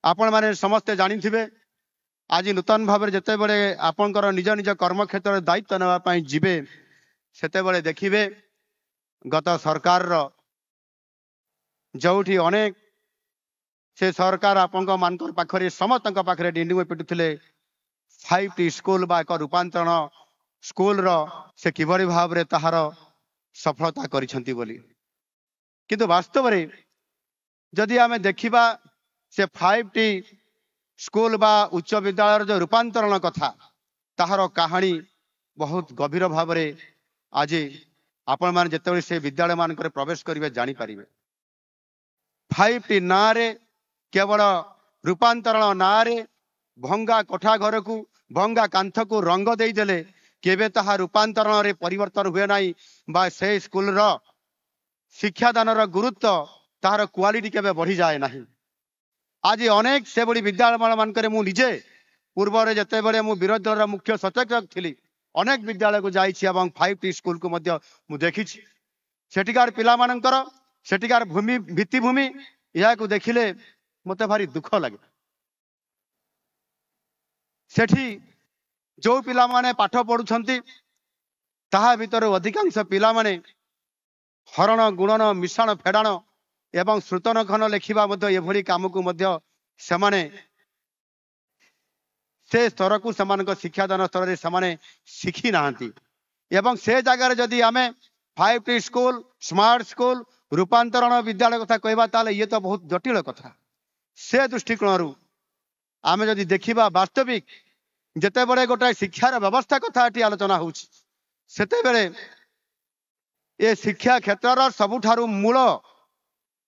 आपण माने समस्ते जानिथिबे आज नूतन भाव में जिते बड़े आपंकर निज निज कर्म क्षेत्र दायित्व नापी जीवे से देखिए गत सरकार जोठी अनेक से सरकार आपण मानकर पाखरे समस्त पाखरे डिंडिंग पिटुले 5टी स्कूल बा एक रूपांतरण स्कूल रो से किभली भाव में ताहार सफलता करिसंती बोली किंतु वास्तव में जदि आम देखिबा से 5टी स्कूल बा उच्च विद्यालय जो रूपांतरण कथा ताहार कहानी बहुत गभीर भाव में आज आपण मान जिते से विद्यालय मान प्रवेश करेंगे जानीपर 5टी ना रे केवल रूपांतरण ना रे भंगा कोठा घर को भंगा कांथ को रंग देदेले केबे ताहा रूपांतरण रे परिवर्तन हुए नाही बा से स्कूल रो शिक्षादान गुरुत्व ताहार क्वालिटी केबे बढ़ी जाए नाही। आज अनेक से बड़ी विद्यालय मानक मुझे पूर्व जिते बड़े मु विरोधी दल मुख्य सचेतक थी अनेक विद्यालय को जाइए 5टी स्कूल को देखी सेठिकार पिला मानकर सेठिकार भूमि भित्तिभूमि या देखिले मते भारी दुख लगे। सेठी जो पिला माने पाठ पढ़ुछंती ताहा भीतर अधिकांश पिला माने हरण गुणन मिश्रण फेडाण एवं श्रुतन खन लेखिबा मध्य एभली काम को मध्य सेमाने से स्तर को सेमानक शिक्षादान स्तर रे सेमाने शिखी नाहंती एवं से जगह जदि आमे 5टी स्कूल स्मार्ट स्कूल रूपांतरण विद्यालय कथा कहबा ताले ये तो बहुत जटिल कथा। से दृष्टिकोण आमे जदि देखिबा वास्तविक जेते बड़े गोटे शिक्षार व्यवस्था कथा एटी आलोचना होउछि सेते बेले ए शिक्षा क्षेत्र सबुठारु मूल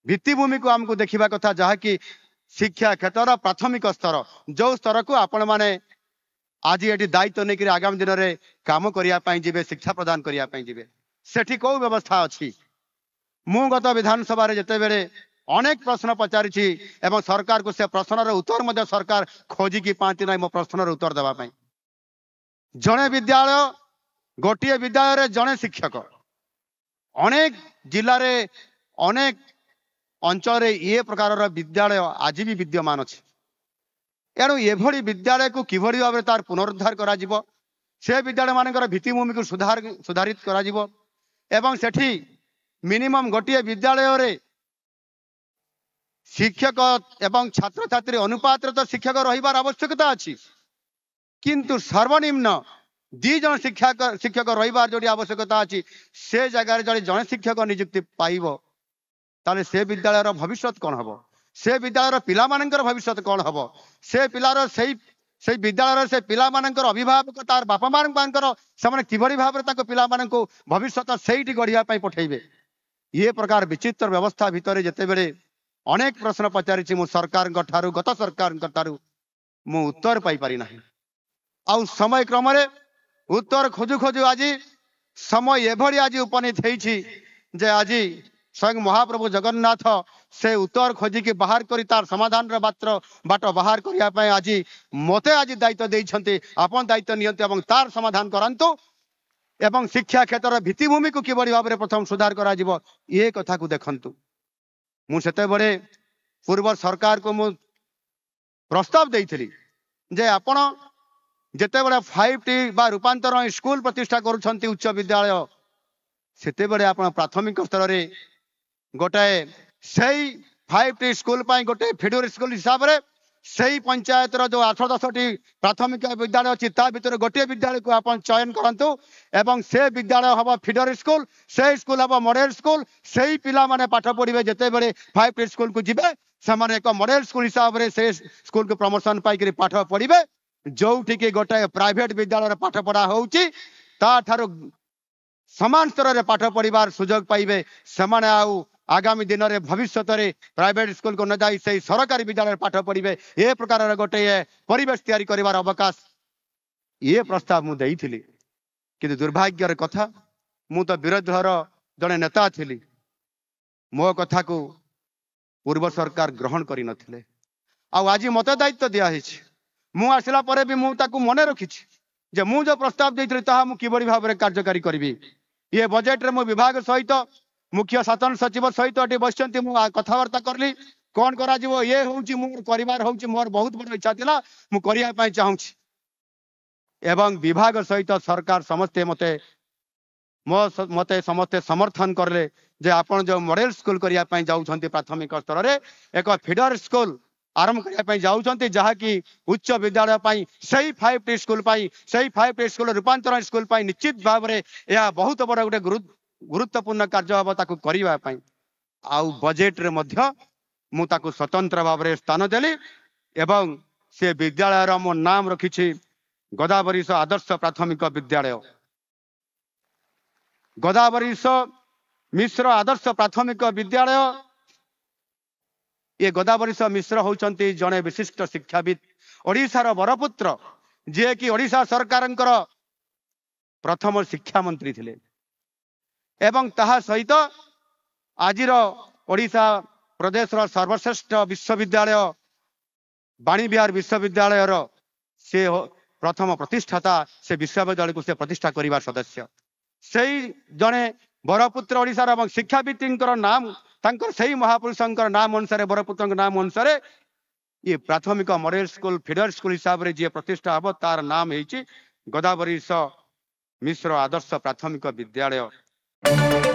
भित्तिभूमि को आमको देखिबा कथा जहा कि शिक्षा क्षेत्र प्राथमिक स्तर जो स्तर को आपण माने आज ये दायित्व नहीं आगामी दिन में काम करने जीवे शिक्षा प्रदान करने जीवे सेठी को व्यवस्था अच्छी मु गत विधानसभा जिते बेले अनेक प्रश्न पचारि एवं सरकार को से प्रश्नर उत्तर मध्य सरकार खोजिकी पाती ना मो प्रश्नर उत्तर देवाई जड़े विद्यालय गोटे विद्यालय जड़े शिक्षक अनेक जिले में अनेक अंचल ये प्रकार विद्यालय आज भी विद्यमान अच्छे एणु एभली विद्यालय को किभली भाव में तार पुनरुद्धार करा जिवो से विद्यालय मानकर भित्तिभूमि को सुधारित करा जिवो एवं सेठी मिनिमम गोटे विद्यालय रे शिक्षक एवं छात्र छात्री अनुपात तो शिक्षक रहिबार आवश्यकता अच्छी किंतु सर्वनिम्न 2 जन शिक्षक रहिबार जोड़ी आवश्यकता अच्छी से जगह जड़े शिक्षक नियुक्ति पाइबो ताले से विद्यालय भविष्य कौन हम से विद्यालय पिला मानकर भविष्य कौन हम से पिलार से विद्यालय से पिला मानकर अभिभावक तार बापा मानकर से किभली भाव में पिला मानक भविष्य से गढ़िया पठेबे ये प्रकार विचित्र व्यवस्था भितर जिते बड़े अनेक प्रश्न पचारि मु सरकार गत सरकार मु उत्तर पाई पारि नाही आउ समय क्रम रे उत्तर खोजु खोजु आज समय एभली आज उपनीत होईछि जे आज स्वयं महाप्रभु जगन्नाथ से उत्तर खोजिकी बाहर करी तार समाधान बाट बाहर करने आज मते आज दायित्व देइछन्ते आपन दायित्व नियंते एवं तार समाधान करंतु एवं शिक्षा क्षेत्र भित्तिभूमि को किभली भाव में प्रथम सुधार करा जिवो ये कथा को देखंतु मु सेते बड़े पूर्व सरकार को मु प्रस्ताव देइथिली जे आपण जेते बड़े 5टी बा रूपांतरण स्कूल प्रतिष्ठा करूछन्ती उच्च विद्यालय सेते बड़े आपण प्राथमिक स्तर रे गोटाए सही 5टी स्कूल पाई गोटे फिडर स्कूल हिसाब रे सही पंचायत रो जो 8-10टी प्राथमिक विद्यालय अच्छी ता भीतर गोटे विद्यालय को आपण चयन करंतु एवं से विद्यालय हवा फिडर स्कूल से स्कूल हवा मॉडल स्कूल सही पिला माने पाठ पढ़िबे जेते बेले 5टी स्कूल को जिबे समान एक मॉडल स्कूल हिसाब रे से स्कूल को प्रमोशन पाई करी पाठ पढ़िबे जोठी के गोटे प्राइवेट विद्यालय पाठ पढ़ा होउची ता थारो समान स्तर रे पाठ पढ़िबार सुयोग पाइबे समान आउ आगामी दिन में भविष्य प्राइवेट स्कूल को न जाई से सरकारी विद्यालय पाठ पढ़िबे ए प्रकार गोटे परिवेश तैयारी करिवार अवकाश ये प्रस्ताव मु देइथिली किंतु दुर्भाग्यर कथा मु तो विरोधी दलर जड़े नेता थिली मो कथा को पूर्व सरकार ग्रहण करि नथिले आज मत दायित्व दिया मु आसला परे भी मु ताकू मने रखिछि जे मु जो प्रस्ताव देइथिली ताहा मु किबड़ी भाव में कार्यकारी करिवि ये बजेट रे मु विभाग सहित मुख्य शासन सचिव सहित बसचंती मु कथबार्ता करली कौन करा जीवो ये होउची मोर परिवार होउची मोर बहुत बड़ इच्छा थिला मु करिया पई चाहूची एवं विभाग सहित सरकार समस्ते मते समस्ते समर्थन करले जे आपण जो मॉडल स्कूल करिया पई जाउछंती प्राथमिक स्तर रे एक फीडर स्कूल आरंभ करिया पई जाउछंती जहा कि उच्च विद्यालय पई सही 5T स्कूल पई सही 5T स्कूल रूपांतरण स्कूल पई निश्चित भाव रे या बहुत बड़ गुटे गुरुत्वपूर्ण कार्य हबो ताकू करिवा पई आउ बजेट रे मध्य मु ताकू स्वतंत्र भाव रे स्थान देली एवं से विद्यालय रो मो नाम रखिछि गोदावरीश आदर्श प्राथमिक विद्यालय गोदावरीश मिश्र आदर्श प्राथमिक विद्यालय ये गोदावरीश मिश्र होउचंती जने विशिष्ट शिक्षाविद ओडिशार बरपुत्र जे कि ओडिशा सरकारंकर प्रथम शिक्षा मंत्री थिले एवं ताहा सहित आजिर ओडिशा प्रदेश रो सर्वश्रेष्ठ विश्वविद्यालय वाणी विहार विश्वविद्यालय रो से प्रथम प्रतिष्ठाता से विश्वविद्यालय को से प्रतिष्ठा करिवा सदस्य सही जने बरपुत्र ओडिशार एवं शिक्षाविदींकर नाम तांकर सही महापुरुषंकर नाम अनुसार बरपुत्रंकर नाम अनुसार ये प्राथमिक मॉडल स्कूल फीडर स्कूल हिसाब रे जे प्रतिष्ठा हबो तार नाम हेछि गोदावरीश मिश्र आदर्श प्राथमिक विद्यालय।